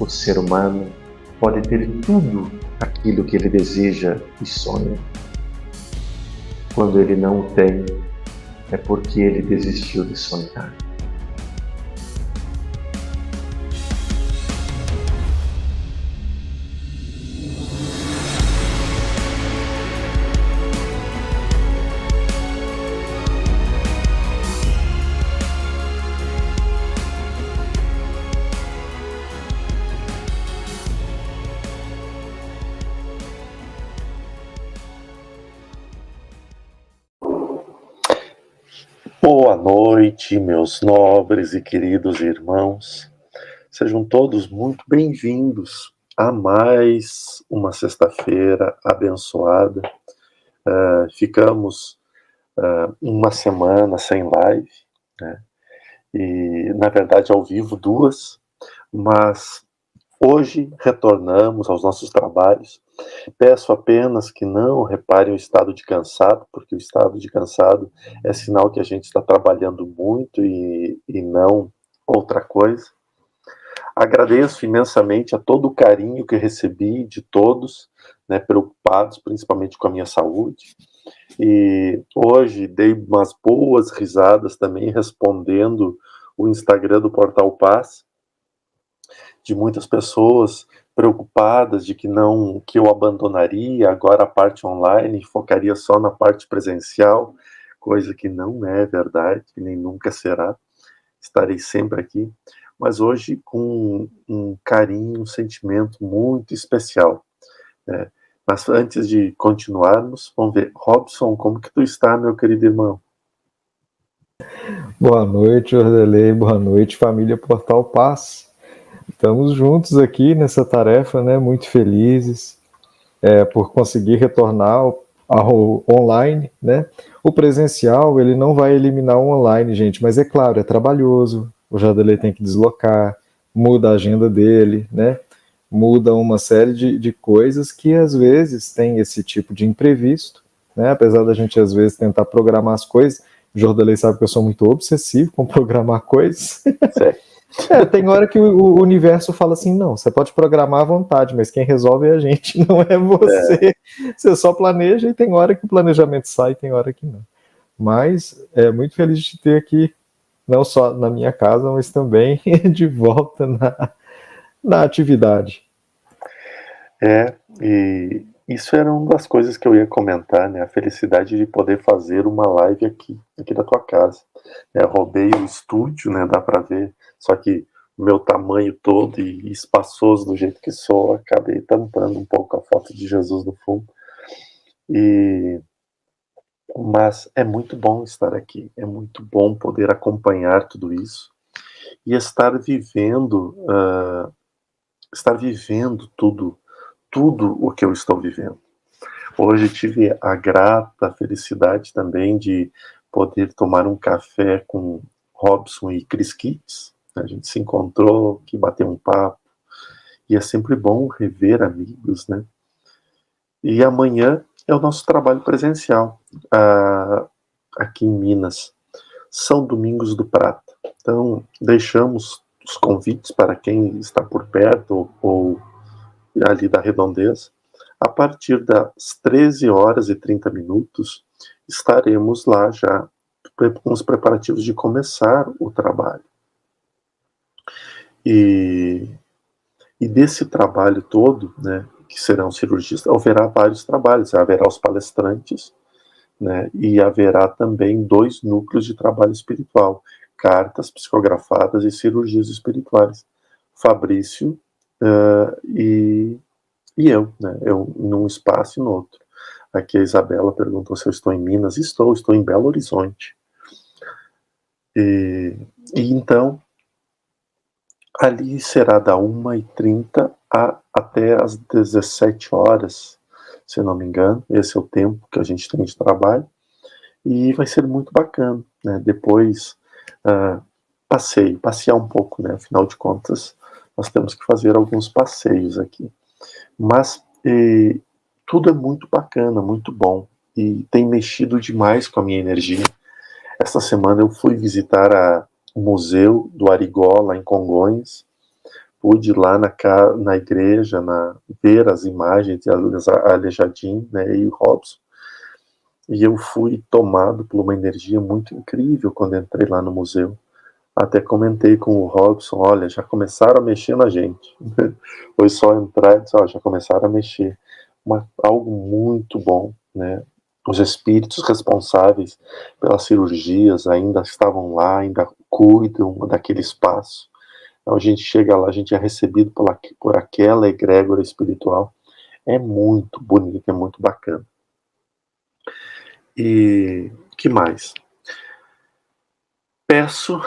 o ser humano pode ter tudo aquilo que ele deseja e sonha. Quando ele não o tem, é porque ele desistiu de sonhar. Boa noite, meus nobres e queridos irmãos. Sejam todos muito bem-vindos a mais uma sexta-feira abençoada. Ficamos uma semana sem live, né? E, na verdade, ao vivo duas, mas hoje retornamos aos nossos trabalhos. Peço apenas que não reparem o estado de cansado, porque o estado de cansado é sinal que a gente está trabalhando muito e não outra coisa. Agradeço imensamente a todo o carinho que recebi de todos, né, preocupados principalmente com a minha saúde. E hoje dei umas boas risadas também respondendo o Instagram do Portal Paz, de muitas pessoas preocupadas de que eu abandonaria agora a parte online e focaria só na parte presencial, coisa que não é verdade, nem nunca será. Estarei sempre aqui, mas hoje com um carinho, um sentimento muito especial, né? Mas antes de continuarmos, vamos ver. Robson, como que tu está, meu querido irmão? Boa noite, Ordelei. Boa noite, família Portal Paz. Estamos juntos aqui nessa tarefa, né? Muito felizes por conseguir retornar ao online, né? O presencial, ele não vai eliminar o online, gente, mas é claro, é trabalhoso. O Jardelei tem que deslocar, muda a agenda dele, né? Muda uma série de coisas que às vezes tem esse tipo de imprevisto, né? Apesar da gente às vezes tentar programar as coisas, o Jordelei sabe que eu sou muito obsessivo com programar coisas. Tem hora que o universo fala assim, não, você pode programar à vontade, mas quem resolve é a gente, não é você. Você só planeja e tem hora que o planejamento sai, tem hora que não. Mas é muito feliz de te ter aqui, não só na minha casa, mas também de volta na atividade. E isso era uma das coisas que eu ia comentar, né? A felicidade de poder fazer uma live aqui da tua casa. Roubei o estúdio, né? Dá pra ver, só que o meu tamanho todo e espaçoso do jeito que sou, acabei tampando um pouco a foto de Jesus no fundo. Mas é muito bom estar aqui, é muito bom poder acompanhar tudo isso e estar vivendo tudo o que eu estou vivendo. Hoje tive a grata felicidade também de poder tomar um café com Robson e Chris Kitts. A gente se encontrou, que bateu um papo, e é sempre bom rever amigos, né? E amanhã é o nosso trabalho presencial, aqui em Minas. São Domingos do Prata. Então, deixamos os convites para quem está por perto ou ali da redondeza. A partir das 13h30, estaremos lá já com os preparativos de começar o trabalho. E desse trabalho todo, né, que serão cirurgistas, haverá vários trabalhos. Haverá os palestrantes, né, e haverá também 2 núcleos de trabalho espiritual, cartas psicografadas e cirurgias espirituais. Fabrício e eu, né, eu num espaço e no outro. Aqui a Isabela perguntou se eu estou em Minas. Estou em Belo Horizonte. E então, ali será da 1h30 até as 17h, se não me engano. Esse é o tempo que a gente tem de trabalho. E vai ser muito bacana, né? Depois, passear um pouco, né? Afinal de contas, nós temos que fazer alguns passeios aqui. Mas tudo é muito bacana, muito bom. E tem mexido demais com a minha energia. Esta semana eu fui visitar o Museu do Arigó, lá em Congonhas, pude ir lá na igreja, ver as imagens de Aleijadinho, né, e o Robson. E eu fui tomado por uma energia muito incrível quando entrei lá no museu. Até comentei com o Robson, olha, já começaram a mexer na gente. Foi só entrar e dizer, já começaram a mexer. Algo muito bom, né? Os espíritos responsáveis pelas cirurgias ainda estavam lá, ainda cuidam daquele espaço. Então a gente chega lá, a gente é recebido por aquela egrégora espiritual. É muito bonito, é muito bacana. E que mais? Peço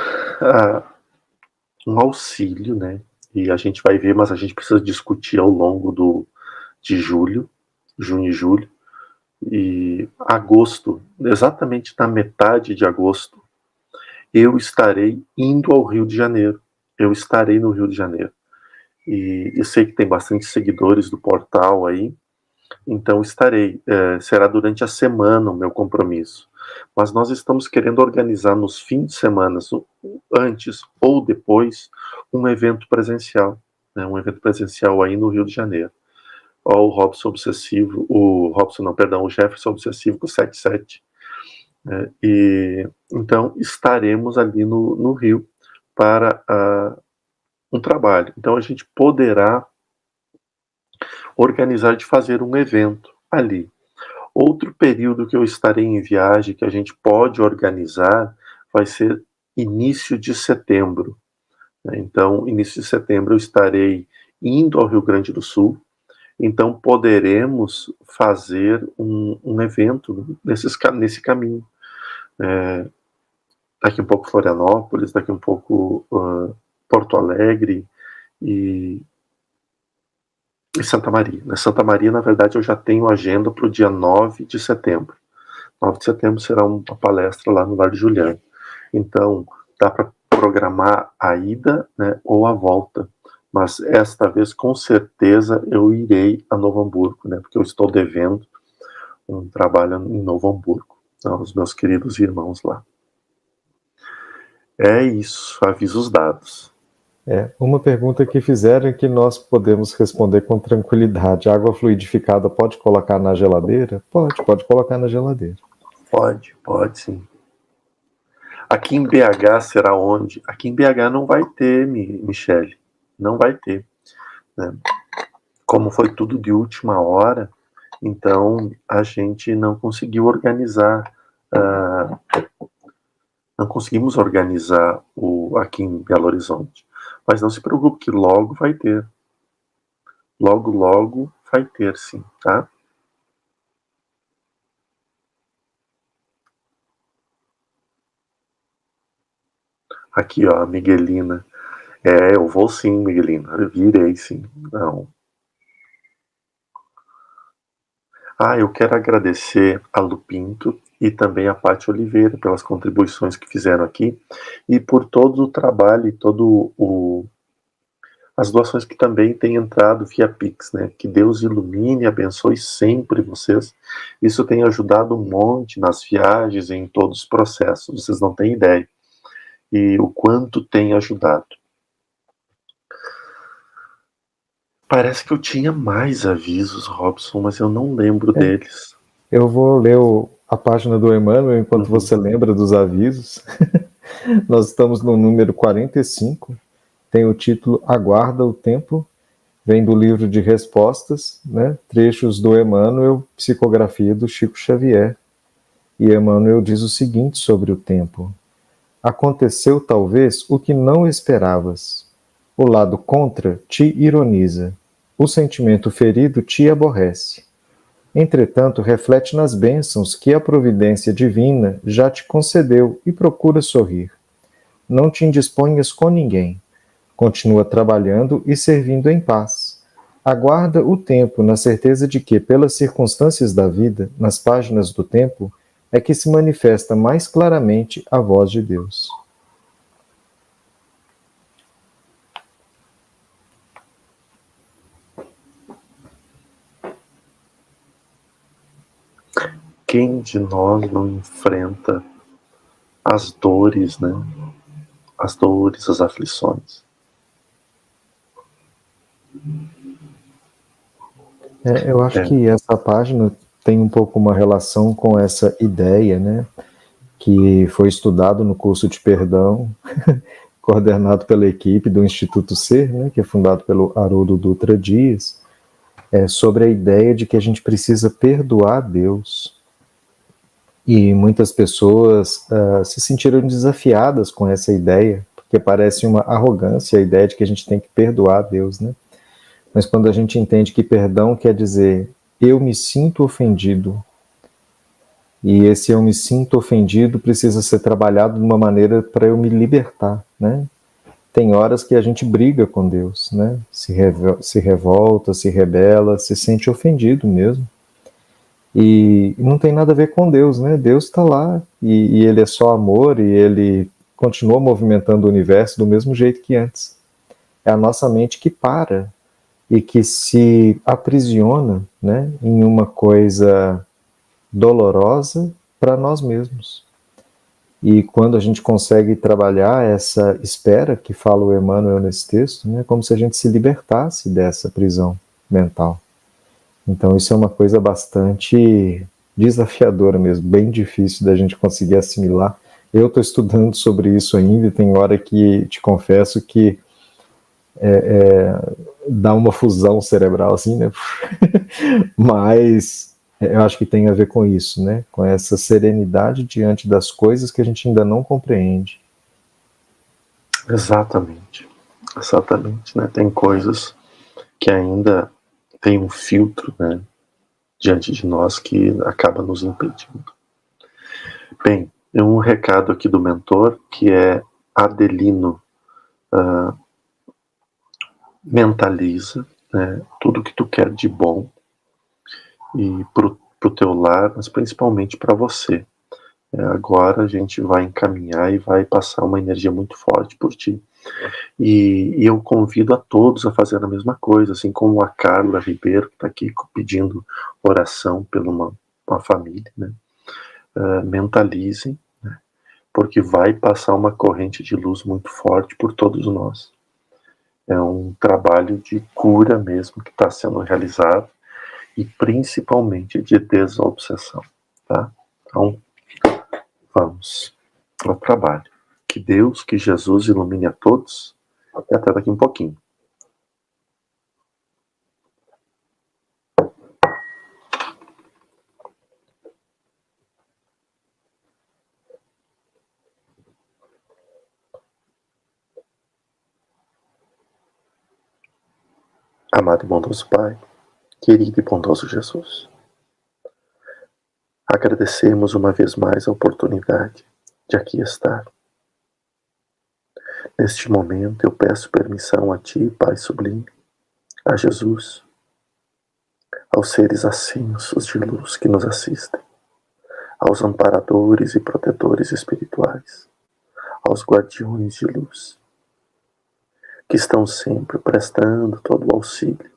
um auxílio, né? E a gente vai ver, mas a gente precisa discutir ao longo de junho e julho. E agosto, exatamente na metade de agosto, eu estarei indo ao Rio de Janeiro. Eu estarei no Rio de Janeiro. E eu sei que tem bastante seguidores do portal aí, então estarei. Será durante a semana o meu compromisso. Mas nós estamos querendo organizar nos fins de semana, antes ou depois, um evento presencial. Né, um evento presencial aí no Rio de Janeiro. Ó, o Robson Obsessivo, o Jefferson Obsessivo com 77. E então estaremos ali no Rio para um trabalho. Então a gente poderá organizar de fazer um evento ali. Outro período que eu estarei em viagem que a gente pode organizar vai ser início de setembro. Então, início de setembro eu estarei indo ao Rio Grande do Sul. Então poderemos fazer um evento nesse caminho. Daqui um pouco Florianópolis, daqui um pouco Porto Alegre e Santa Maria. Na Santa Maria, na verdade, eu já tenho agenda para o dia 9 de setembro. 9 de setembro será uma palestra lá no Lar de Juliano. Então, dá para programar a ida, né, ou a volta. Mas esta vez, com certeza, eu irei a Novo Hamburgo, né, porque eu estou devendo um trabalho em Novo Hamburgo, aos meus queridos irmãos lá. É isso, avisos dados. Uma pergunta que fizeram e que nós podemos responder com tranquilidade. A água fluidificada pode colocar na geladeira? Pode colocar na geladeira. Pode sim. Aqui em BH será onde? Aqui em BH não vai ter, Michele. Não vai ter. Né? Como foi tudo de última hora, então a gente não conseguiu organizar. Não conseguimos organizar aqui em Belo Horizonte. Mas não se preocupe que logo vai ter. Logo vai ter, sim, tá? Aqui, ó, a Miguelina. Eu vou sim, Miguelina. Eu virei, sim. Não. Eu quero agradecer a Lu Pinto e também a Paty Oliveira pelas contribuições que fizeram aqui e por todo o trabalho e as doações que também têm entrado via Pix, né? Que Deus ilumine e abençoe sempre vocês. Isso tem ajudado um monte nas viagens e em todos os processos. Vocês não têm ideia. E o quanto tem ajudado. Parece que eu tinha mais avisos, Robson, mas eu não lembro deles. Eu vou ler a página do Emmanuel enquanto você lembra dos avisos. Nós estamos no número 45, tem o título Aguarda o Tempo, vem do livro de respostas, né? Trechos do Emmanuel, psicografia do Chico Xavier. E Emmanuel diz o seguinte sobre o tempo: aconteceu talvez o que não esperavas. O lado contra te ironiza. O sentimento ferido te aborrece. Entretanto, reflete nas bênçãos que a providência divina já te concedeu e procura sorrir. Não te indisponhas com ninguém. Continua trabalhando e servindo em paz. Aguarda o tempo na certeza de que, pelas circunstâncias da vida, nas páginas do tempo, é que se manifesta mais claramente a voz de Deus. Quem de nós não enfrenta as dores, né? As dores, as aflições. Eu acho que essa página tem um pouco uma relação com essa ideia, né, que foi estudado no curso de perdão, coordenado pela equipe do Instituto Ser, né, que é fundado pelo Haroldo Dutra Dias, sobre a ideia de que a gente precisa perdoar Deus. E muitas pessoas se sentiram desafiadas com essa ideia, porque parece uma arrogância a ideia de que a gente tem que perdoar Deus, né? Mas quando a gente entende que perdão quer dizer eu me sinto ofendido, e esse eu me sinto ofendido precisa ser trabalhado de uma maneira para eu me libertar, né? Tem horas que a gente briga com Deus, né? Se revolta, se rebela, se sente ofendido mesmo. E não tem nada a ver com Deus, né? Deus está lá e Ele é só amor e Ele continua movimentando o universo do mesmo jeito que antes. É a nossa mente que para e que se aprisiona, né, em uma coisa dolorosa para nós mesmos. E quando a gente consegue trabalhar essa espera, que fala o Emmanuel nesse texto, né, é como se a gente se libertasse dessa prisão mental. Então isso é uma coisa bastante desafiadora mesmo, bem difícil da gente conseguir assimilar. Eu estou estudando sobre isso ainda e tem hora que te confesso que dá uma fusão cerebral assim, né? Mas eu acho que tem a ver com isso, né? Com essa serenidade diante das coisas que a gente ainda não compreende. Exatamente. Exatamente, né? Tem coisas que ainda tem um filtro, né, diante de nós que acaba nos impedindo. Bem, um recado aqui do mentor, que é Adelino. Mentaliza, né, tudo que tu quer de bom e pro teu lar, mas principalmente para você. Agora a gente vai encaminhar e vai passar uma energia muito forte por ti. E eu convido a todos a fazer a mesma coisa, assim como a Carla Ribeiro, que está aqui pedindo oração por uma família, né? Mentalizem, né? Porque vai passar uma corrente de luz muito forte por todos nós. É um trabalho de cura mesmo que está sendo realizado e principalmente de desobsessão, tá? Então, vamos ao trabalho. Que Deus, que Jesus ilumine a todos e até daqui um pouquinho. Amado e bondoso Pai, querido e bondoso Jesus, agradecemos uma vez mais a oportunidade de aqui estar. Neste momento eu peço permissão a Ti, Pai Sublime, a Jesus, aos seres ascensos de luz que nos assistem, aos amparadores e protetores espirituais, aos guardiões de luz, que estão sempre prestando todo o auxílio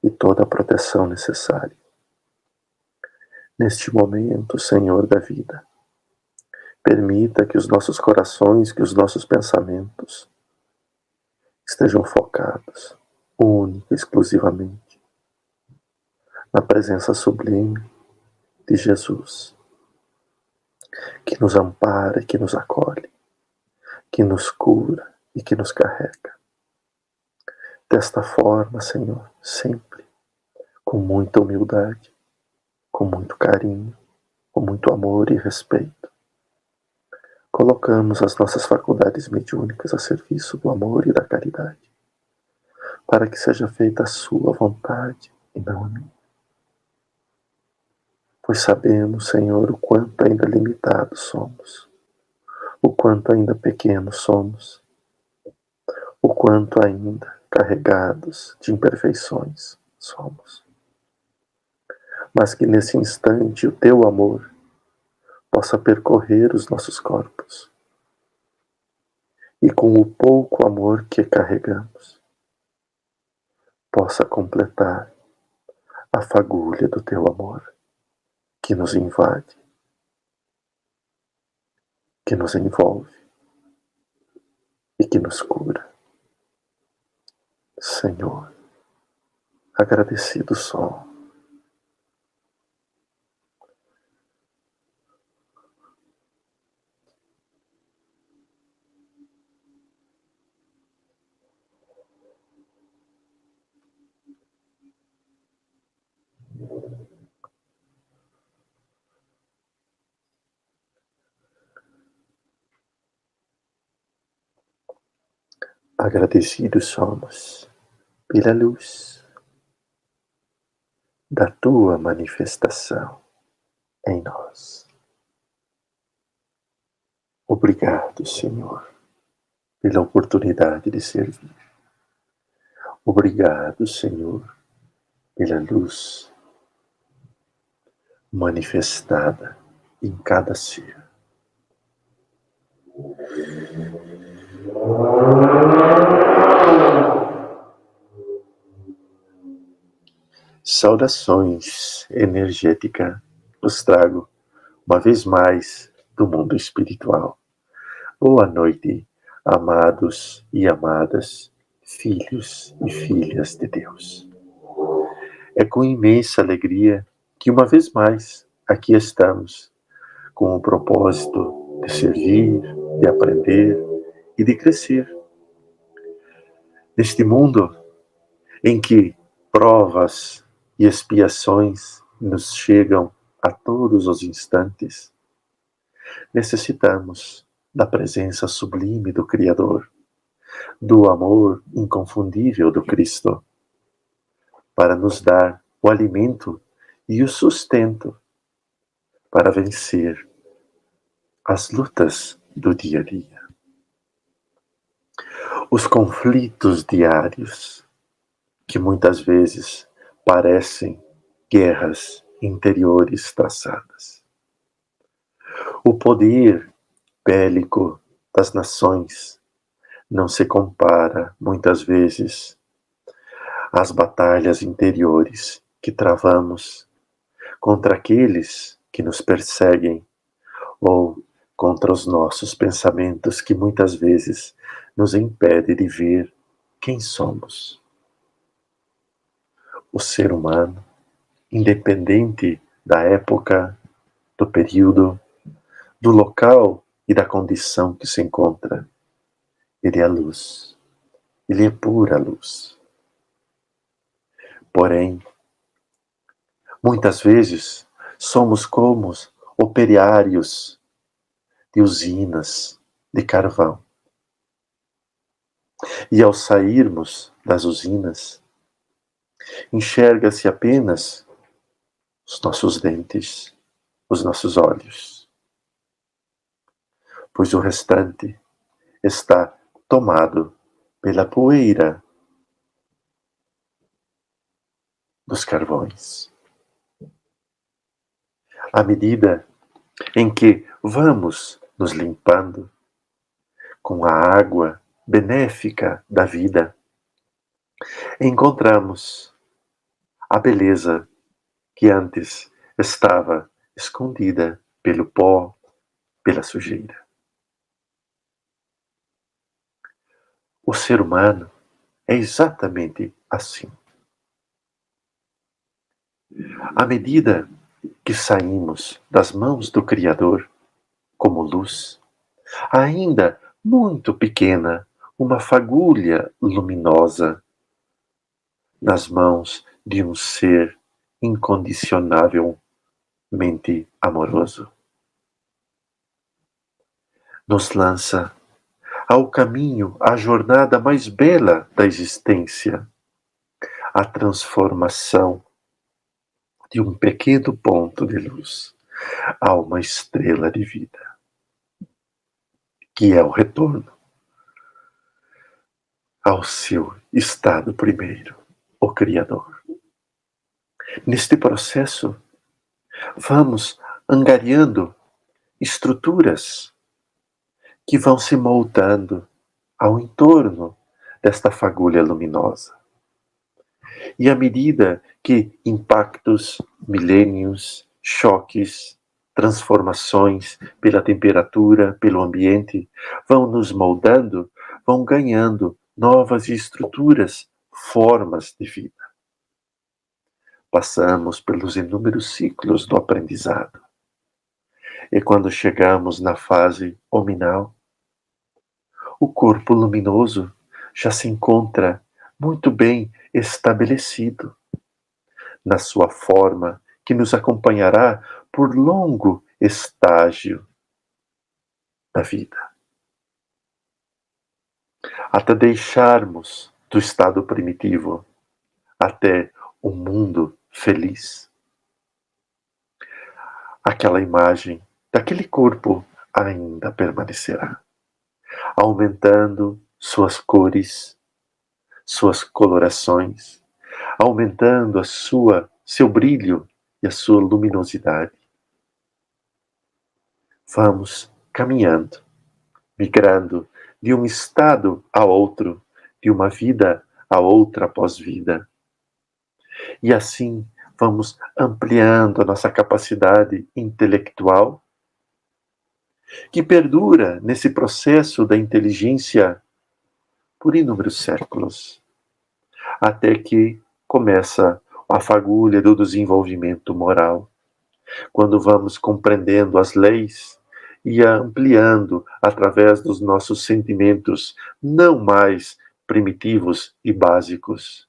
e toda a proteção necessária. Neste momento, Senhor da vida, permita que os nossos corações, que os nossos pensamentos estejam focados, única e exclusivamente, na presença sublime de Jesus, que nos ampara, que nos acolhe, que nos cura e que nos carrega. Desta forma, Senhor, sempre, com muita humildade, com muito carinho, com muito amor e respeito, colocamos as nossas faculdades mediúnicas a serviço do amor e da caridade, para que seja feita a sua vontade e não a minha. Pois sabemos, Senhor, o quanto ainda limitados somos, o quanto ainda pequenos somos, o quanto ainda carregados de imperfeições somos. Mas que nesse instante o Teu amor possa percorrer os nossos corpos e com o pouco amor que carregamos, possa completar a fagulha do Teu amor que nos invade, que nos envolve e que nos cura. Senhor, agradecido sou. Agradecidos somos pela luz da tua manifestação em nós. Obrigado, Senhor, pela oportunidade de servir. Obrigado, Senhor, pela luz manifestada em cada ser. Saudações energética os trago uma vez mais do mundo espiritual. Boa noite, amados e amadas, filhos e filhas de Deus. É com imensa alegria que uma vez mais aqui estamos com o propósito de servir, de aprender e de crescer. Neste mundo em que provas e expiações nos chegam a todos os instantes, necessitamos da presença sublime do Criador, do amor inconfundível do Cristo, para nos dar o alimento e o sustento para vencer as lutas do dia a dia. Os conflitos diários, que muitas vezes parecem guerras interiores traçadas. O poder bélico das nações não se compara, muitas vezes, às batalhas interiores que travamos contra aqueles que nos perseguem ou contra os nossos pensamentos que muitas vezes nos impedem de ver quem somos. O ser humano, independente da época, do período, do local e da condição que se encontra, ele é a luz, ele é pura luz. Porém, muitas vezes somos como operários de usinas de carvão. E ao sairmos das usinas, enxerga-se apenas os nossos dentes, os nossos olhos, pois o restante está tomado pela poeira dos carvões. À medida em que vamos nos limpando com a água benéfica da vida, encontramos a beleza que antes estava escondida pelo pó, pela sujeira. O ser humano é exatamente assim. À medida que saímos das mãos do Criador como luz, ainda muito pequena, uma fagulha luminosa nas mãos de um ser incondicionavelmente amoroso, nos lança ao caminho, à jornada mais bela da existência, a transformação de um pequeno ponto de luz a uma estrela de vida, que é o retorno ao seu estado primeiro, o Criador. Neste processo, vamos angariando estruturas que vão se moldando ao entorno desta fagulha luminosa. E à medida que impactos, milênios, choques, transformações pela temperatura, pelo ambiente, vão nos moldando, vão ganhando novas estruturas formas de vida. Passamos pelos inúmeros ciclos do aprendizado. E quando chegamos na fase hominal, o corpo luminoso já se encontra muito bem estabelecido na sua forma que nos acompanhará por longo estágio da vida, até deixarmos do estado primitivo até o mundo feliz. Aquela imagem daquele corpo ainda permanecerá, aumentando suas cores, suas colorações, aumentando seu brilho e a sua luminosidade. Vamos caminhando, migrando de um estado a outro, de uma vida a outra após vida. E assim vamos ampliando a nossa capacidade intelectual, que perdura nesse processo da inteligência por inúmeros séculos, até que começa a fagulha do desenvolvimento moral, quando vamos compreendendo as leis e ampliando através dos nossos sentimentos, não mais primitivos e básicos,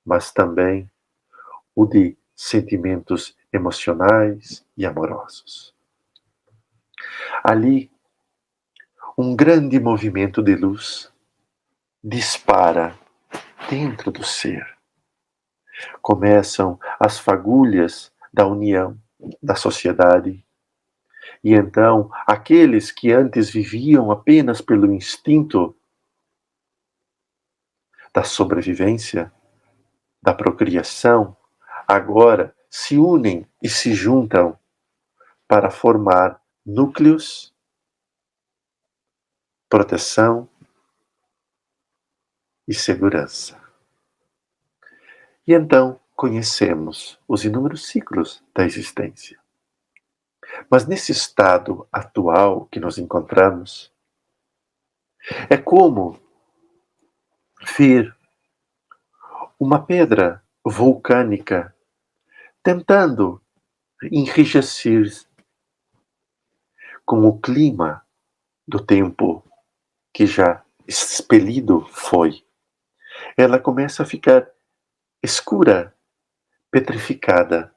mas também o de sentimentos emocionais e amorosos. Ali, um grande movimento de luz dispara dentro do ser. Começam as fagulhas da união, da sociedade. E então, aqueles que antes viviam apenas pelo instinto da sobrevivência, da procriação, agora se unem e se juntam para formar núcleos, proteção e segurança. E então conhecemos os inúmeros ciclos da existência. Mas nesse estado atual que nos encontramos, é como ver uma pedra vulcânica tentando enrijecer com o clima do tempo que já expelido foi. Ela começa a ficar escura, petrificada,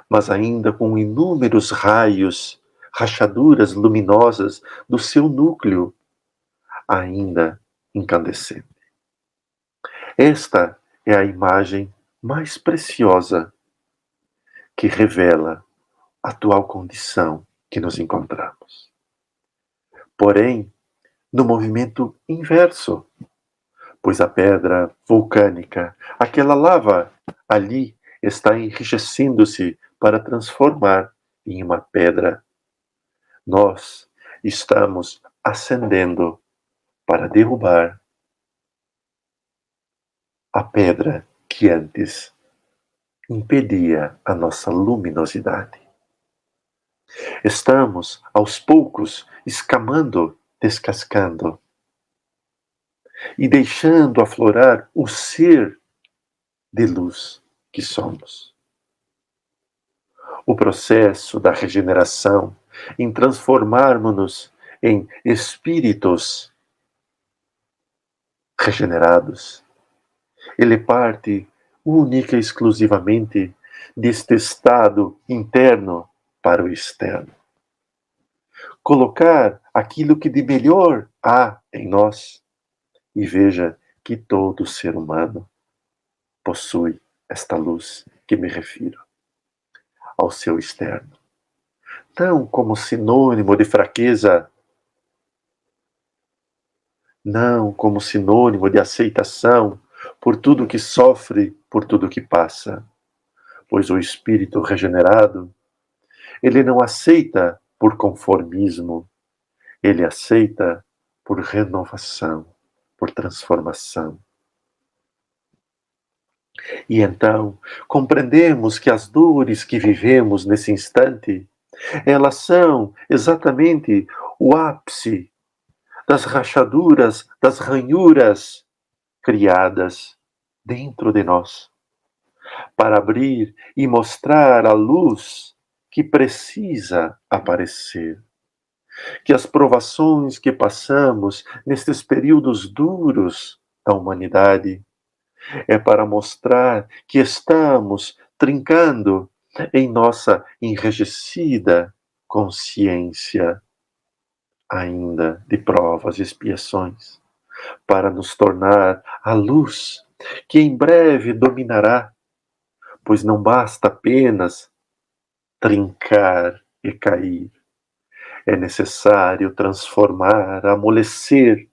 mas ainda com inúmeros raios, rachaduras luminosas do seu núcleo ainda incandescente. Esta é a imagem mais preciosa que revela a atual condição que nos encontramos. Porém, no movimento inverso, pois a pedra vulcânica, aquela lava ali, está enrijecendo-se para transformar em uma pedra. Nós estamos ascendendo para derrubar a pedra que antes impedia a nossa luminosidade. Estamos, aos poucos, escamando, descascando e deixando aflorar o ser de luz que somos. O processo da regeneração, em transformarmos-nos em espíritos regenerados, ele parte única e exclusivamente deste estado interno para o externo. Colocar aquilo que de melhor há em nós. E veja que todo ser humano possui esta luz que me refiro ao seu externo. Não como sinônimo de fraqueza, não como sinônimo de aceitação por tudo que sofre, por tudo que passa. Pois o espírito regenerado, ele não aceita por conformismo, ele aceita por renovação, por transformação. E então, compreendemos que as dores que vivemos nesse instante, elas são exatamente o ápice das rachaduras, das ranhuras criadas dentro de nós, para abrir e mostrar a luz que precisa aparecer. Que as provações que passamos nestes períodos duros da humanidade é para mostrar que estamos trincando em nossa enrijecida consciência ainda de provas e expiações, para nos tornar a luz que em breve dominará, pois não basta apenas trincar e cair, é necessário transformar, amolecer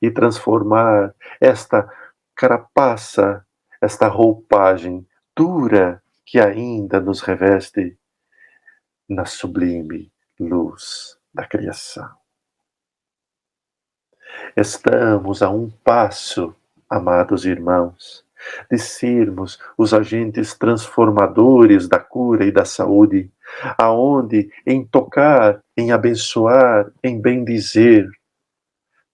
e transformar esta carapaça, esta roupagem dura que ainda nos reveste na sublime luz da criação. Estamos a um passo, amados irmãos, de sermos os agentes transformadores da cura e da saúde, aonde em tocar, em abençoar, em bendizer,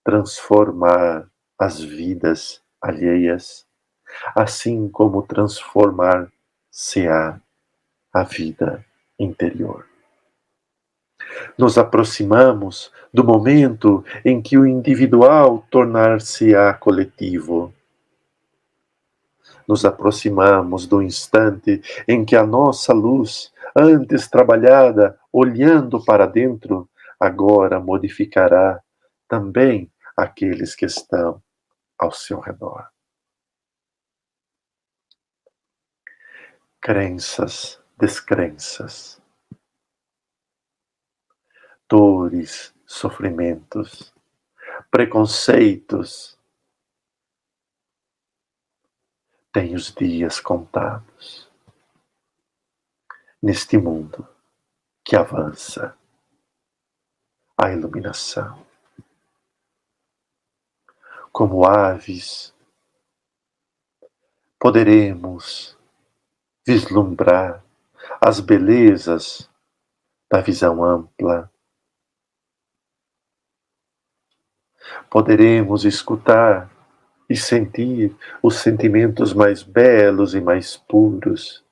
transformar as vidas alheias, assim como transformar-se-á a vida interior. Nos aproximamos do momento em que o individual tornar-se-á coletivo. Nos aproximamos do instante em que a nossa luz, antes trabalhada olhando para dentro, agora modificará também aqueles que estão ao seu redor. Crenças, descrenças, dores, sofrimentos, preconceitos, têm os dias contados neste mundo que avança a iluminação. Como aves, poderemos vislumbrar as belezas da visão ampla. Poderemos escutar e sentir os sentimentos mais belos e mais puros,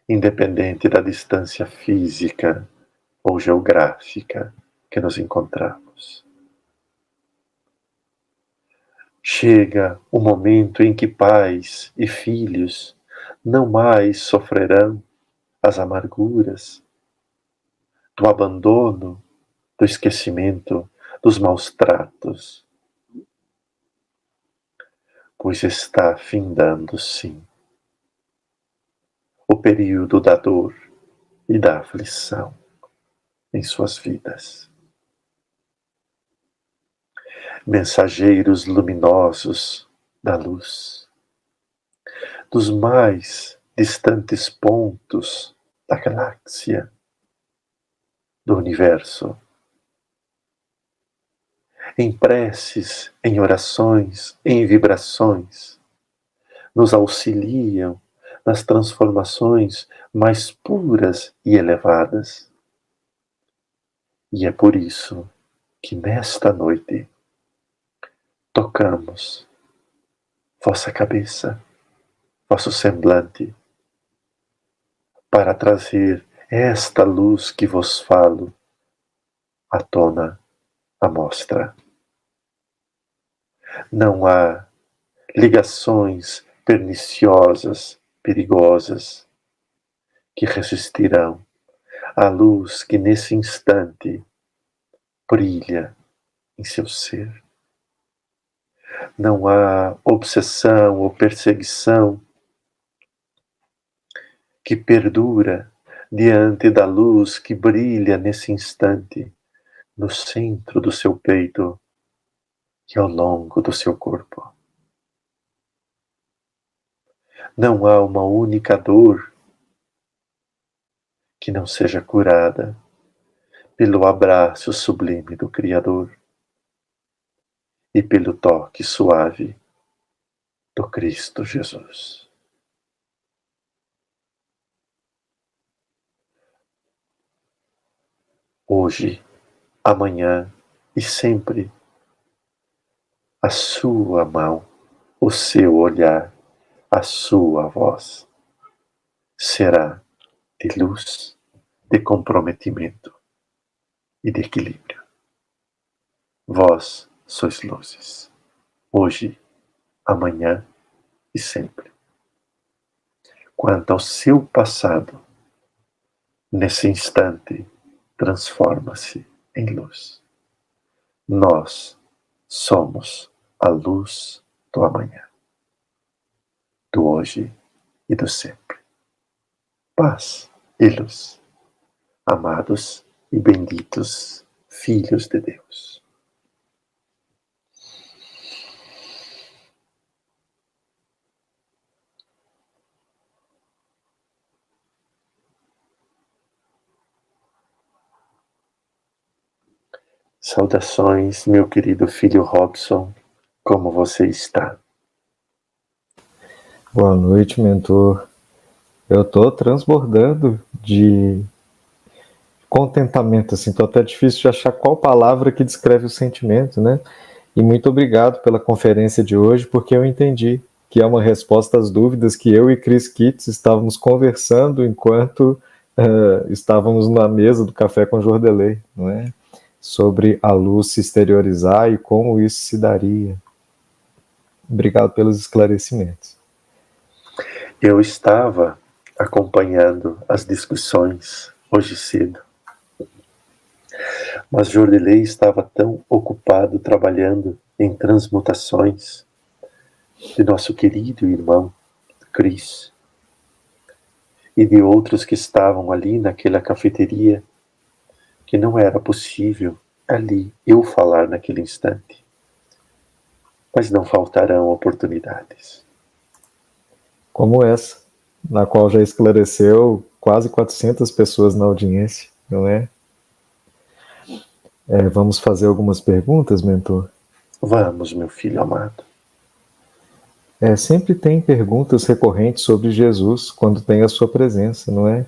independente da distância física ou geográfica que nos encontramos. Chega o momento em que pais e filhos não mais sofrerão as amarguras do abandono, do esquecimento, dos maus tratos, pois está findando, sim, o período da dor e da aflição em suas vidas. Mensageiros luminosos da luz, dos mais distantes pontos da galáxia, do universo, em preces, em orações, em vibrações, nos auxiliam nas transformações mais puras e elevadas. E é por isso que nesta noite tocamos vossa cabeça, vosso semblante, para trazer esta luz que vos falo à tona, à mostra. Não há ligações perniciosas, perigosas, que resistirão à luz que nesse instante brilha em seu ser. Não há obsessão ou perseguição que perdura diante da luz que brilha nesse instante no centro do seu peito e ao longo do seu corpo. Não há uma única dor que não seja curada pelo abraço sublime do Criador e pelo toque suave do Cristo Jesus. Hoje, amanhã e sempre, a sua mão, o seu olhar, a sua voz será de luz, de comprometimento e de equilíbrio. Vós sois luzes, hoje, amanhã e sempre. Quanto ao seu passado, nesse instante, transforma-se em luz. Nós somos a luz do amanhã, do hoje e do sempre. Paz e luz, amados e benditos filhos de Deus. Saudações, meu querido filho Robson, como você está? Boa noite, mentor. Eu tô transbordando de contentamento, assim, tô até difícil de achar qual palavra que descreve o sentimento, né? E muito obrigado pela conferência de hoje, porque eu entendi que é uma resposta às dúvidas que eu e Chris Kitts estávamos conversando enquanto estávamos na mesa do Café com Jordelei, não é? Sobre a luz se exteriorizar e como isso se daria. Obrigado pelos esclarecimentos. Eu estava acompanhando as discussões hoje cedo, mas Jordelei estava tão ocupado trabalhando em transmutações de nosso querido irmão Chris e de outros que estavam ali naquela cafeteria, que não era possível ali eu falar naquele instante. Mas não faltarão oportunidades. Como essa, na qual já esclareceu quase 400 pessoas na audiência, não é? Vamos fazer algumas perguntas, mentor? Vamos, meu filho amado. Sempre tem perguntas recorrentes sobre Jesus quando tem a sua presença, não é?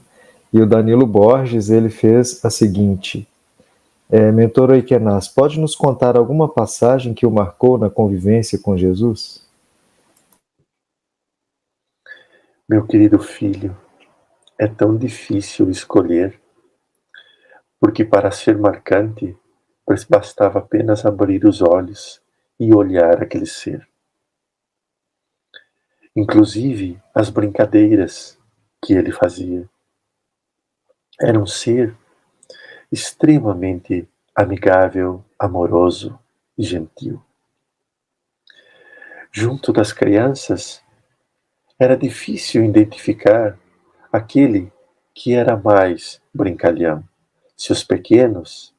E o Danilo Borges, ele fez a seguinte: mentor Oikenaz, pode nos contar alguma passagem que o marcou na convivência com Jesus? Meu querido filho, é tão difícil escolher, porque para ser marcante, bastava apenas abrir os olhos e olhar aquele ser. Inclusive, as brincadeiras que ele fazia. Era um ser extremamente amigável, amoroso e gentil. Junto das crianças, era difícil identificar aquele que era mais brincalhão, se os pequenos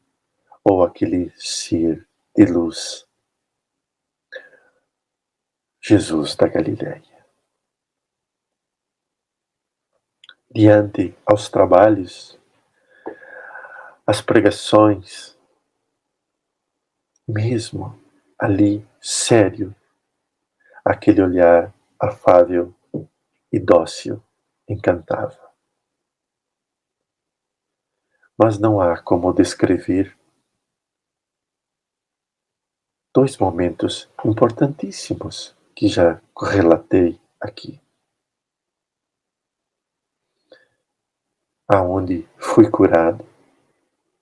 ou aquele ser de luz, Jesus da Galileia. Diante aos trabalhos, as pregações, mesmo ali sério, aquele olhar afável e dócil encantava. Mas não há como descrever dois momentos importantíssimos que já relatei aqui. Aonde fui curado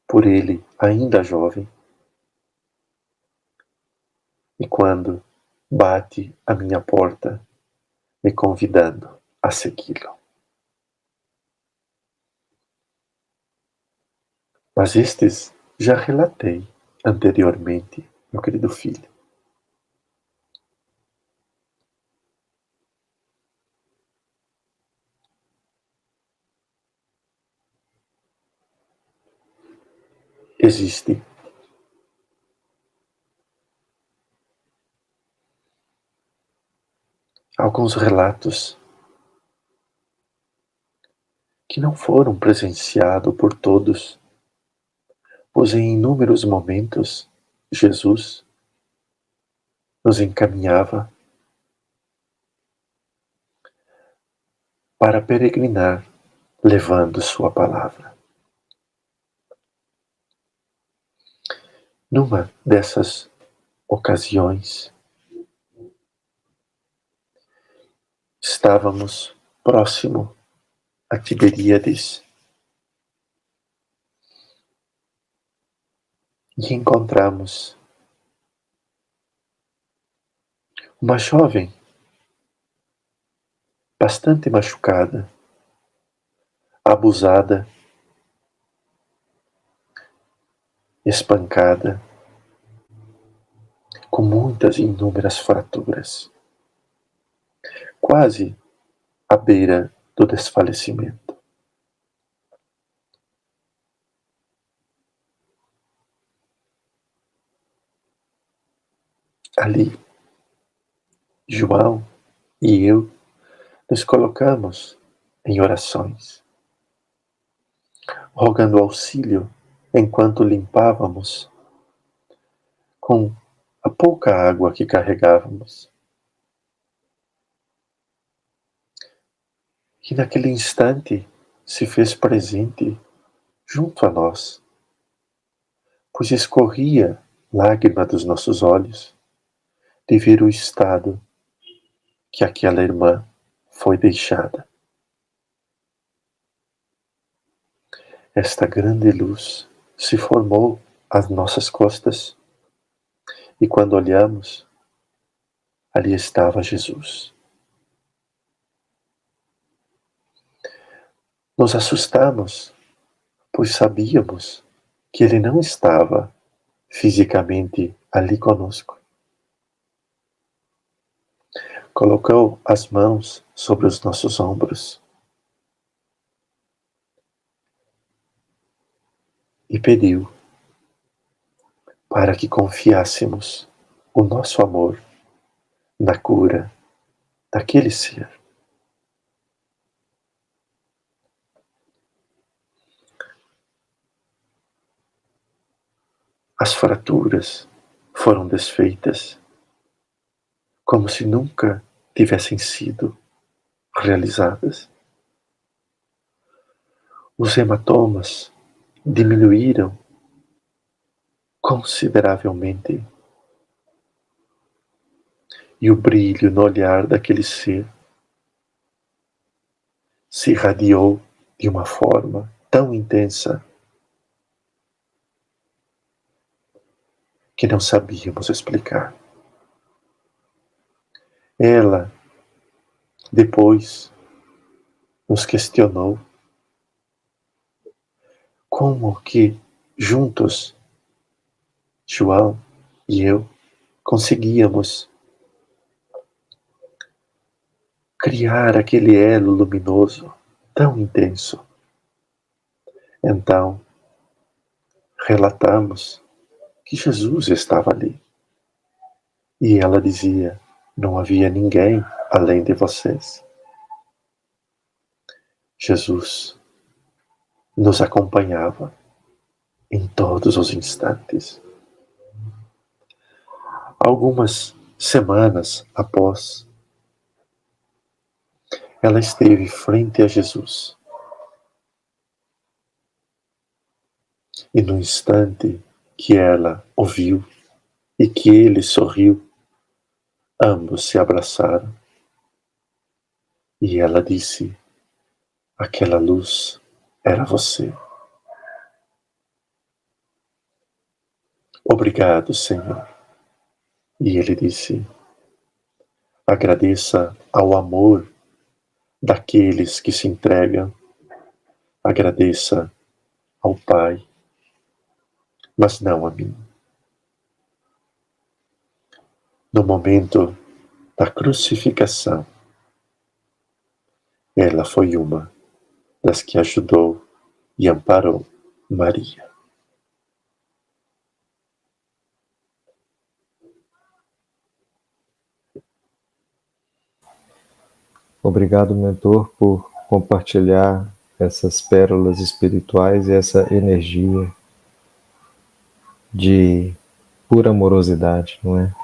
por ele ainda jovem, e quando bate à minha porta, me convidando a segui-lo. Mas estes já relatei anteriormente, meu querido filho. Existem alguns relatos que não foram presenciados por todos, pois em inúmeros momentos Jesus nos encaminhava para peregrinar, levando sua palavra. Numa dessas ocasiões, estávamos próximo a Tiberíades e encontramos uma jovem bastante machucada, abusada, espancada, com muitas e inúmeras fraturas, quase à beira do desfalecimento. Ali, João e eu nos colocamos em orações, rogando auxílio enquanto limpávamos com a pouca água que carregávamos. E naquele instante se fez presente junto a nós, pois escorria lágrima dos nossos olhos de ver o estado que aquela irmã foi deixada. Esta grande luz se formou às nossas costas e quando olhamos, ali estava Jesus. Nos assustamos, pois sabíamos que ele não estava fisicamente ali conosco. Colocou as mãos sobre os nossos ombros e pediu para que confiássemos o nosso amor na cura daquele ser. As fraturas foram desfeitas como se nunca tivessem sido realizadas. Os hematomas diminuíram consideravelmente e o brilho no olhar daquele ser se irradiou de uma forma tão intensa que não sabíamos explicar. Ela, depois, nos questionou como que, juntos, João e eu, conseguíamos criar aquele elo luminoso tão intenso. Então, relatamos que Jesus estava ali. E ela dizia: não havia ninguém além de vocês. Jesus nos acompanhava em todos os instantes. Algumas semanas após, ela esteve frente a Jesus. E no instante que ela ouviu e que ele sorriu, ambos se abraçaram. E ela disse: aquela luz era você. Obrigado, Senhor. E ele disse: agradeça ao amor daqueles que se entregam, agradeça ao Pai, mas não a mim. No momento da crucificação, ela foi uma das que ajudou e amparou Maria. Obrigado, mentor, por compartilhar essas pérolas espirituais e essa energia de pura amorosidade, não é?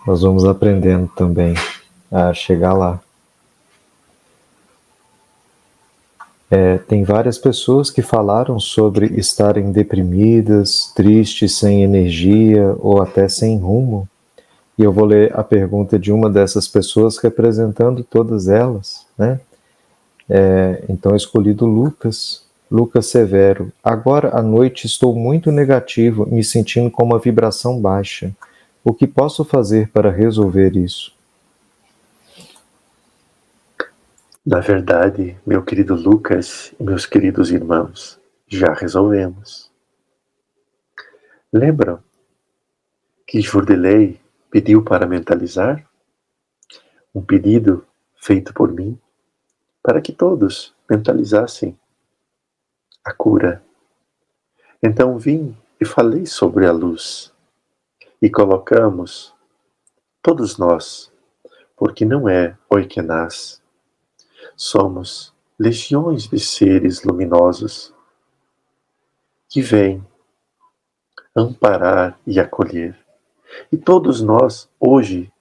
Nós vamos aprendendo também a chegar lá. Tem várias pessoas que falaram sobre estarem deprimidas, tristes, sem energia ou até sem rumo. E eu vou ler a pergunta de uma dessas pessoas representando todas elas, né? Então, eu escolhi do Lucas Severo. Agora à noite estou muito negativo, me sentindo com uma vibração baixa. O que posso fazer para resolver isso? Na verdade, meu querido Lucas e meus queridos irmãos, já resolvemos. Lembram que Jordelei pediu para mentalizar? Um pedido feito por mim para que todos mentalizassem a cura. Então vim e falei sobre a luz e colocamos todos nós, porque não é Oikenaz, somos legiões de seres luminosos que vêm amparar e acolher. E todos nós, hoje,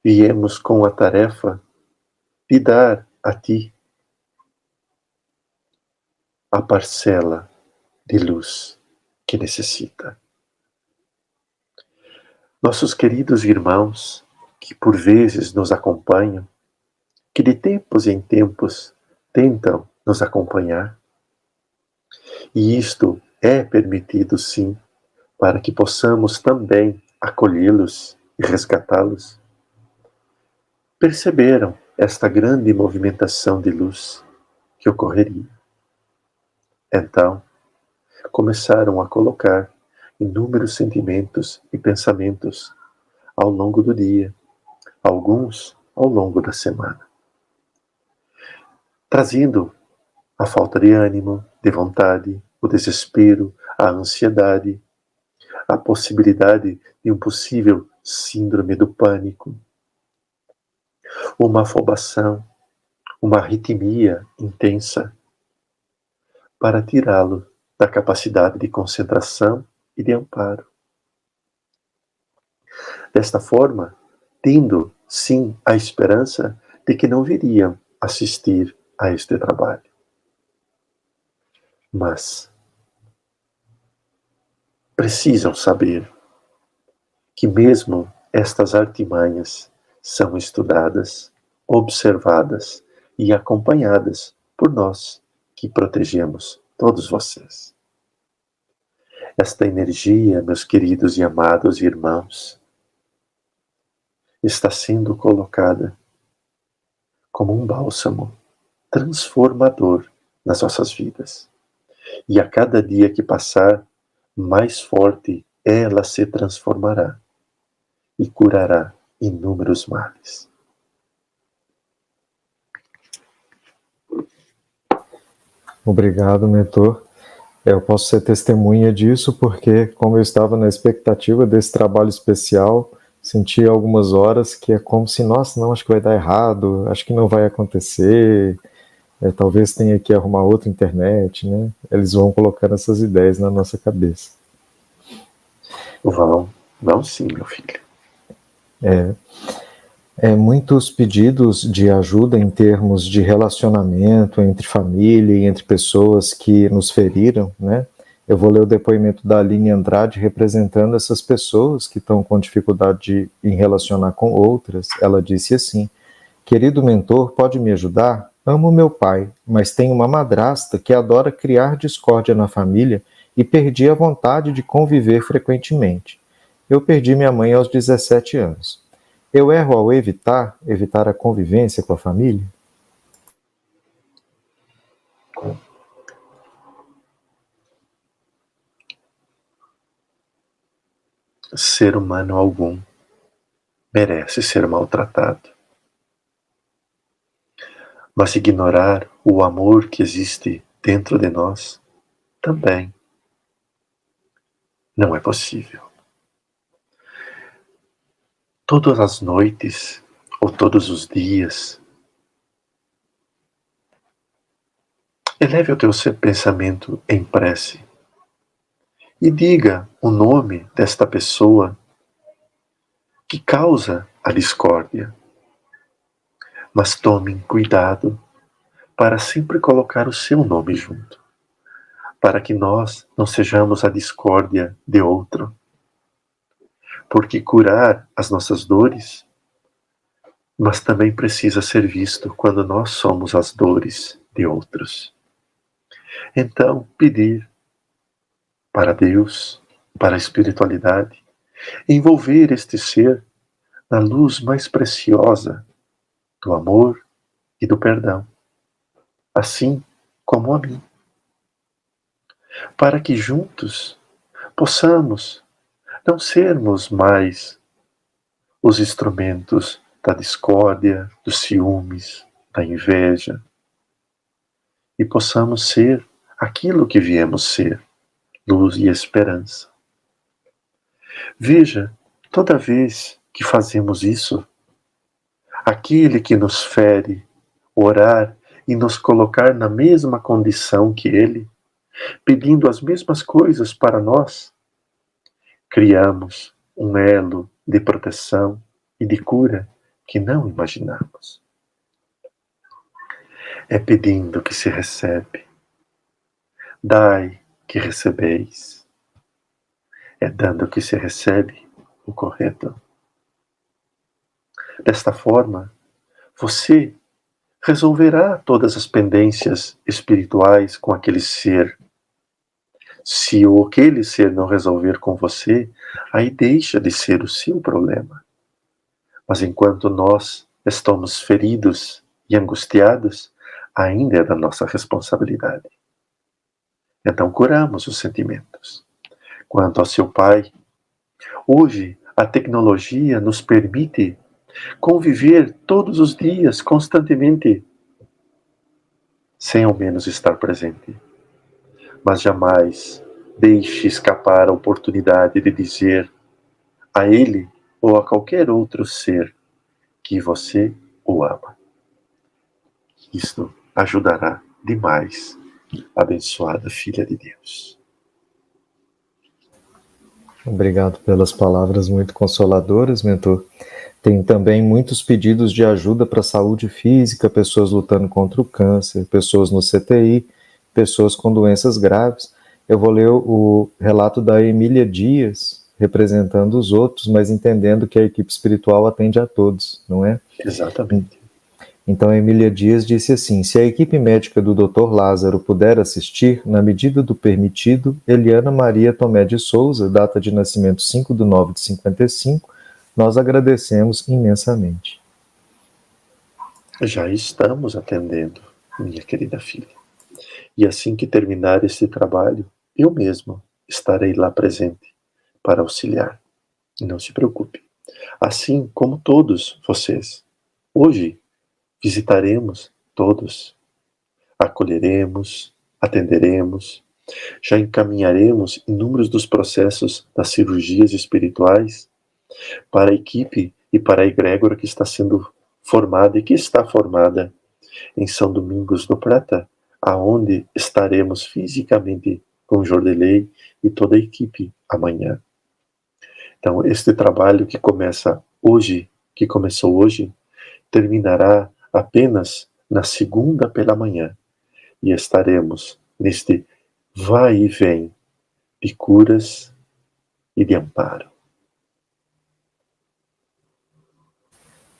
viemos com a tarefa de dar a ti a parcela de luz que necessita. Nossos queridos irmãos, que por vezes nos acompanham, que de tempos em tempos tentam nos acompanhar, e isto é permitido sim, para que possamos também acolhê-los e resgatá-los, perceberam esta grande movimentação de luz que ocorreria. Então, começaram a colocar inúmeros sentimentos e pensamentos ao longo do dia, alguns ao longo da semana, trazendo a falta de ânimo, de vontade, o desespero, a ansiedade, a possibilidade de um possível síndrome do pânico, uma afobação, uma arritmia intensa, para tirá-lo da capacidade de concentração e de amparo. Desta forma, tendo sim a esperança de que não viriam assistir a este trabalho. Mas precisam saber que mesmo estas artimanhas são estudadas, observadas e acompanhadas por nós que protegemos todos vocês. Esta energia, meus queridos e amados irmãos, está sendo colocada como um bálsamo transformador nas nossas vidas. E a cada dia que passar, mais forte ela se transformará e curará inúmeros males. Obrigado, mentor. Eu posso ser testemunha disso porque, como eu estava na expectativa desse trabalho especial, senti algumas horas que é como se, nossa, não, acho que vai dar errado, acho que não vai acontecer, talvez tenha que arrumar outra internet, né? Eles vão colocando essas ideias na nossa cabeça. Vão sim, meu filho. Muitos pedidos de ajuda em termos de relacionamento entre família e entre pessoas que nos feriram, né? Eu vou ler o depoimento da Aline Andrade representando essas pessoas que estão com dificuldade em relacionar com outras. Ela disse assim: querido mentor, pode me ajudar? Amo meu pai, mas tenho uma madrasta que adora criar discórdia na família e perdi a vontade de conviver frequentemente. Eu perdi minha mãe aos 17 anos. Eu erro ao evitar a convivência com a família? Ser humano algum merece ser maltratado. Mas ignorar o amor que existe dentro de nós também não é possível. Todas as noites ou todos os dias, eleve o teu pensamento em prece e diga o nome desta pessoa que causa a discórdia. Mas tomem cuidado para sempre colocar o seu nome junto, para que nós não sejamos a discórdia de outro. porque curar as nossas dores, mas também precisa ser visto quando nós somos as dores de outros. Então, pedir para Deus, para a espiritualidade, envolver este ser na luz mais preciosa do amor e do perdão, assim como a mim, para que juntos possamos não sermos mais os instrumentos da discórdia, dos ciúmes, da inveja, e possamos ser aquilo que viemos ser, luz e esperança. Veja, toda vez que fazemos isso, aquele que nos fere, orar e nos colocar na mesma condição que ele, pedindo as mesmas coisas para nós, criamos um elo de proteção e de cura que não imaginamos. É pedindo que se recebe. Dai que recebeis. É dando que se recebe o correto. Desta forma, você resolverá todas as pendências espirituais com aquele ser. Se aquele ser não resolver com você, aí deixa de ser o seu problema. Mas enquanto nós estamos feridos e angustiados, ainda é da nossa responsabilidade. Então curamos os sentimentos. Quanto ao seu pai, hoje a tecnologia nos permite conviver todos os dias, constantemente, sem ao menos estar presente. Mas jamais deixe escapar a oportunidade de dizer a ele ou a qualquer outro ser que você o ama. Isto ajudará demais a abençoada filha de Deus. Obrigado pelas palavras muito consoladoras, mentor. Tem também muitos pedidos de ajuda para a saúde física, pessoas lutando contra o câncer, pessoas no CTI, pessoas com doenças graves. Eu vou ler o relato da Emília Dias, representando os outros, mas entendendo que a equipe espiritual atende a todos, não é? Exatamente. Então, a Emília Dias disse assim: se a equipe médica do Dr. Lázaro puder assistir, na medida do permitido, Eliana Maria Tomé de Souza, data de nascimento 5/9/55, nós agradecemos imensamente. Já estamos atendendo, minha querida filha. E assim que terminar este trabalho, eu mesmo estarei lá presente para auxiliar. Não se preocupe. Assim como todos vocês. Hoje visitaremos todos, acolheremos, atenderemos, já encaminharemos inúmeros dos processos das cirurgias espirituais para a equipe e para a egrégora que está sendo formada e que está formada em São Domingos do Prata, aonde estaremos fisicamente com Jordelei e toda a equipe amanhã. Então, este trabalho que começa hoje, que começou hoje, terminará apenas na segunda pela manhã e estaremos neste vai e vem de curas e de amparo.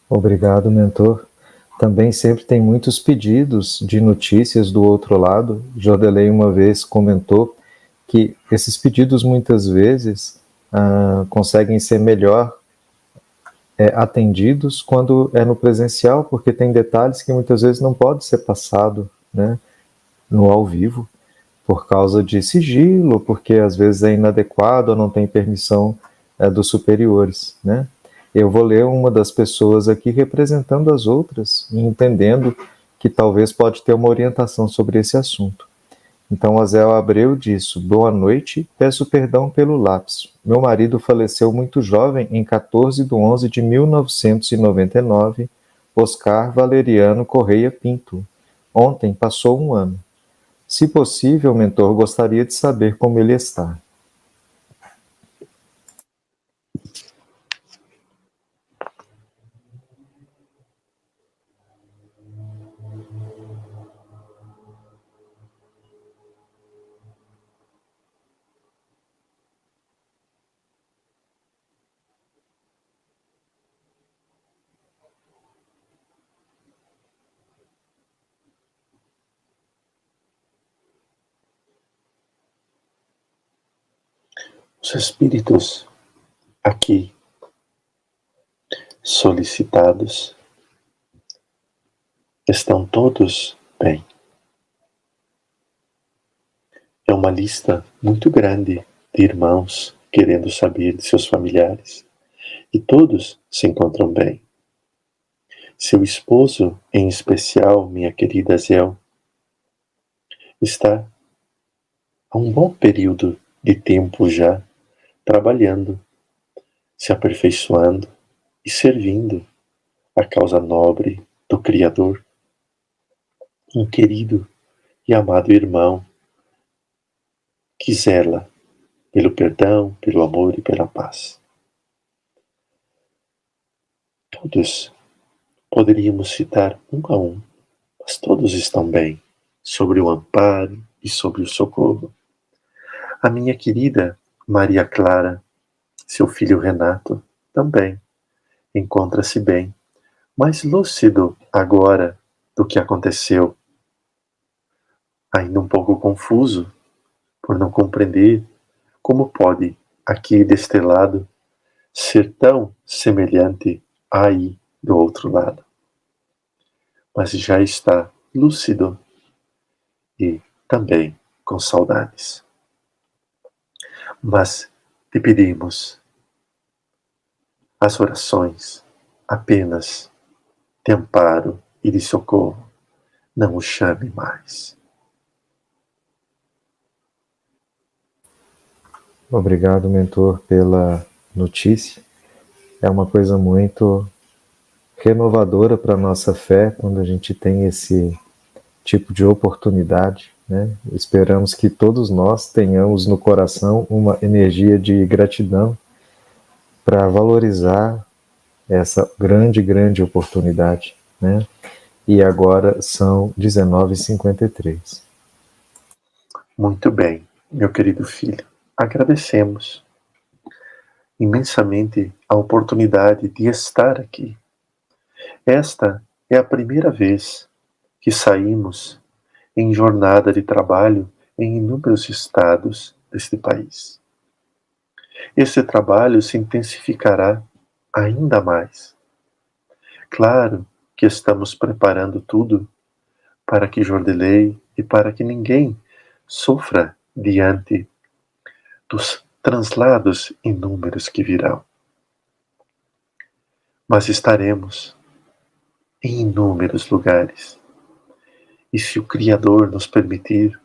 Obrigado, mentor. Também sempre tem muitos pedidos de notícias do outro lado. Jordelei uma vez comentou que esses pedidos muitas vezes conseguem ser melhor atendidos quando é no presencial, porque tem detalhes que muitas vezes não pode ser passado, né, no ao vivo, por causa de sigilo, porque às vezes é inadequado ou não tem permissão dos superiores, né? Eu vou ler uma das pessoas aqui representando as outras e entendendo que talvez pode ter uma orientação sobre esse assunto. Então, Azel Abreu diz: boa noite, peço perdão pelo lapso. Meu marido faleceu muito jovem, em 14/11/1999, Oscar Valeriano Correia Pinto. Ontem passou 1 ano. Se possível, mentor, gostaria de saber como ele está. Os espíritos aqui solicitados estão todos bem. É uma lista muito grande de irmãos querendo saber de seus familiares e todos se encontram bem. Seu esposo, em especial, minha querida Zel, está há um bom período de tempo já trabalhando, se aperfeiçoando e servindo a causa nobre do Criador. Um querido e amado irmão que zela pelo perdão, pelo amor e pela paz. Todos poderíamos citar um a um, mas todos estão bem, sobre o amparo e sobre o socorro. A minha querida Maria Clara, seu filho Renato, também encontra-se bem, mais lúcido agora do que aconteceu. Ainda um pouco confuso, por não compreender como pode aqui deste lado ser tão semelhante aí do outro lado. Mas já está lúcido e também com saudades. Mas te pedimos as orações apenas de amparo e de socorro. Não o chame mais. Obrigado, mentor, pela notícia. É uma coisa muito renovadora para a nossa fé quando a gente tem esse tipo de oportunidade, né? Esperamos que todos nós tenhamos no coração uma energia de gratidão para valorizar essa grande oportunidade, né? E agora são 19h53. Muito bem, meu querido filho. Agradecemos imensamente a oportunidade de estar aqui. Esta é a primeira vez que saímos em jornada de trabalho em inúmeros estados deste país. Esse trabalho se intensificará ainda mais. Claro que estamos preparando tudo para que Jordelei e para que ninguém sofra diante dos translados inúmeros que virão. Mas estaremos em inúmeros lugares. E se o Criador nos permitir,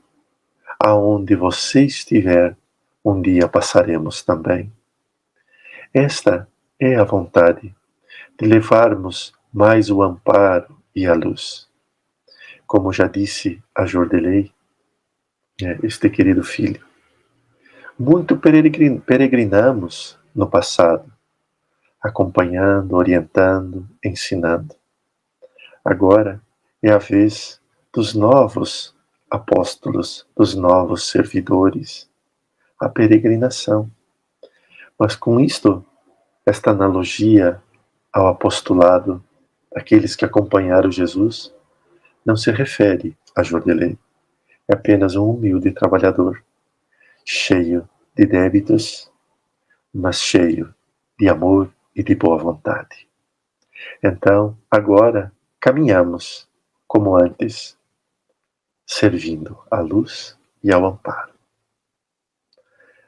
aonde você estiver, um dia passaremos também. Esta é a vontade de levarmos mais o amparo e a luz. Como já disse a Jordelei, este querido filho, muito peregrinamos no passado, acompanhando, orientando, ensinando. Agora é a vez dos novos apóstolos, dos novos servidores, a peregrinação. Mas com isto, esta analogia ao apostolado daqueles que acompanharam Jesus não se refere a Jordelei. É apenas um humilde trabalhador, cheio de débitos, mas cheio de amor e de boa vontade. Então, agora, caminhamos como antes, servindo à luz e ao amparo.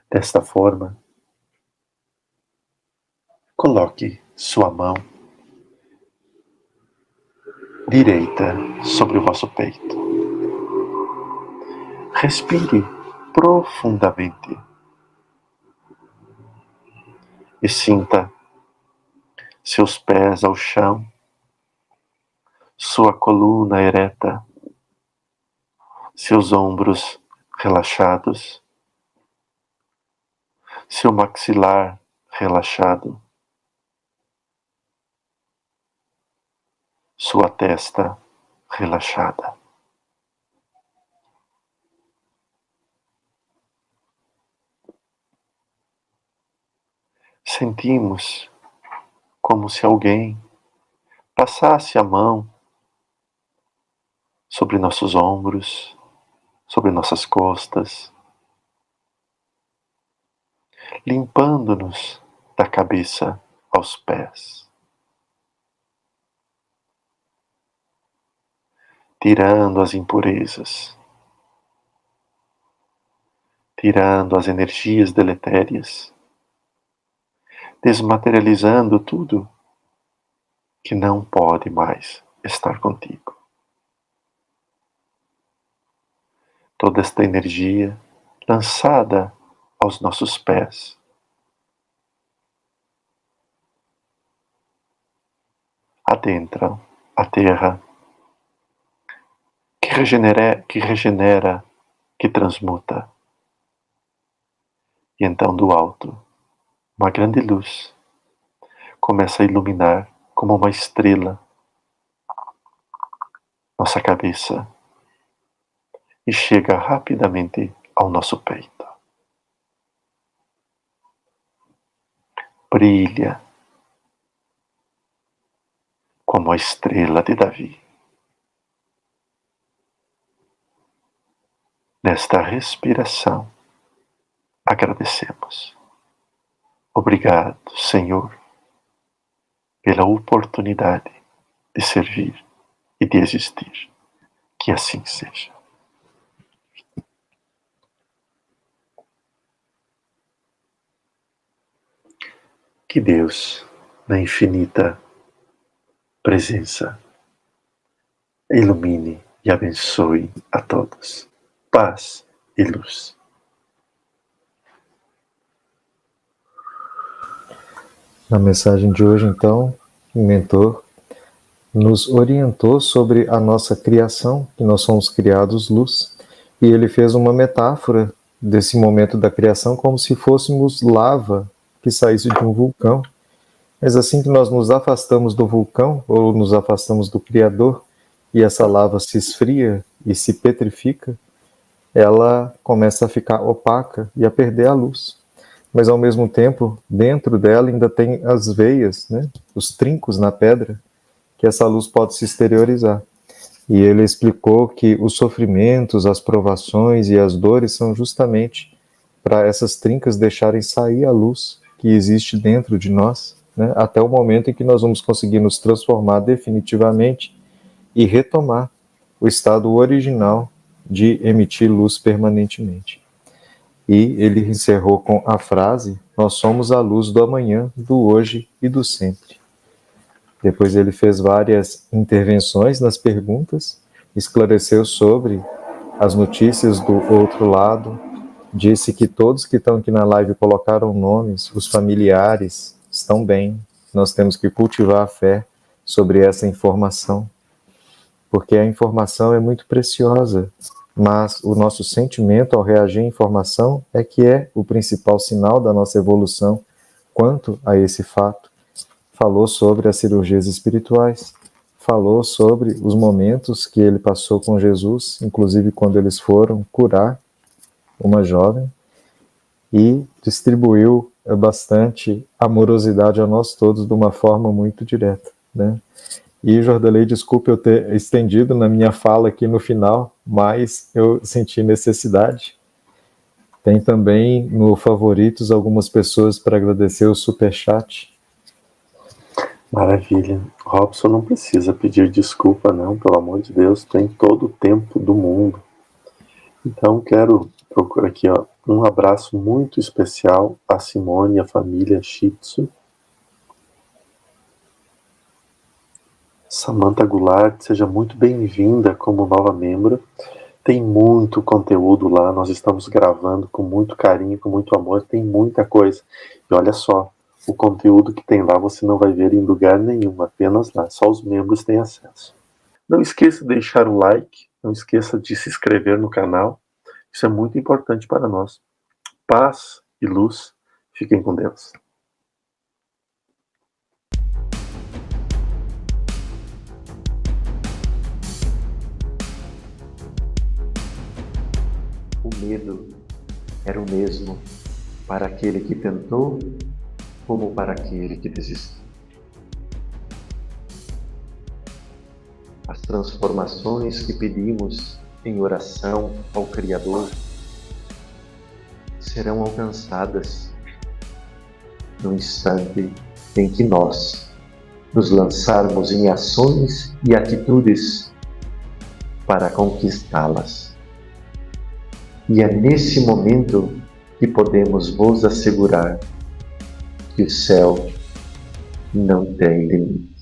Desta forma, coloque sua mão direita sobre o vosso peito. Respire profundamente e sinta seus pés ao chão, sua coluna ereta, seus ombros relaxados, seu maxilar relaxado, sua testa relaxada. Sentimos como se alguém passasse a mão sobre nossos ombros, sobre nossas costas, limpando-nos da cabeça aos pés, tirando as impurezas, tirando as energias deletérias, desmaterializando tudo que não pode mais estar contigo. Toda esta energia lançada aos nossos pés, adentram a terra, que regenera, que transmuta. E então do alto, uma grande luz começa a iluminar como uma estrela nossa cabeça e chega rapidamente ao nosso peito. Brilha como a estrela de Davi. Nesta respiração, agradecemos. Obrigado, Senhor, pela oportunidade de servir e de existir. Que assim seja. Que Deus, na infinita presença, ilumine e abençoe a todos. Paz e luz. Na mensagem de hoje, então, o mentor nos orientou sobre a nossa criação, que nós somos criados luz, e ele fez uma metáfora desse momento da criação como se fôssemos lava que saísse de um vulcão. Mas assim que nós nos afastamos do vulcão, ou nos afastamos do Criador, e essa lava se esfria e se petrifica, ela começa a ficar opaca e a perder a luz. Mas ao mesmo tempo, dentro dela ainda tem as veias, né, os trincos na pedra, que essa luz pode se exteriorizar. E ele explicou que os sofrimentos, as provações e as dores são justamente para essas trincas deixarem sair a luz que existe dentro de nós, né, até o momento em que nós vamos conseguir nos transformar definitivamente e retomar o estado original de emitir luz permanentemente. E ele encerrou com a frase: nós somos a luz do amanhã, do hoje e do sempre. Depois ele fez várias intervenções nas perguntas, esclareceu sobre as notícias do outro lado, disse que todos que estão aqui na live colocaram nomes, os familiares estão bem, nós temos que cultivar a fé sobre essa informação, porque a informação é muito preciosa, mas o nosso sentimento ao reagir à informação é que é o principal sinal da nossa evolução quanto a esse fato. Falou sobre as cirurgias espirituais, falou sobre os momentos que ele passou com Jesus, inclusive quando eles foram curar uma jovem, e distribuiu bastante amorosidade a nós todos de uma forma muito direta, né? E, Jordelei, desculpe eu ter estendido na minha fala aqui no final, mas eu senti necessidade. Tem também no favoritos algumas pessoas para agradecer o superchat. Maravilha. Robson não precisa pedir desculpa, não, pelo amor de Deus, tem todo o tempo do mundo. Então, quero procurar aqui, ó, um abraço muito especial a Simone e a família Shitsu. Samantha Goulart, seja muito bem-vinda como nova membro. Tem muito conteúdo lá, nós estamos gravando com muito carinho, com muito amor, tem muita coisa. E olha só, o conteúdo que tem lá você não vai ver em lugar nenhum, apenas lá, só os membros têm acesso. Não esqueça de deixar um like, não esqueça de se inscrever no canal, isso é muito importante para nós. Paz e luz, fiquem com Deus. O medo era o mesmo para aquele que tentou como para aquele que desistiu. As transformações que pedimos em oração ao Criador serão alcançadas no instante em que nós nos lançarmos em ações e atitudes para conquistá-las. E é nesse momento que podemos vos assegurar que o céu não tem limite.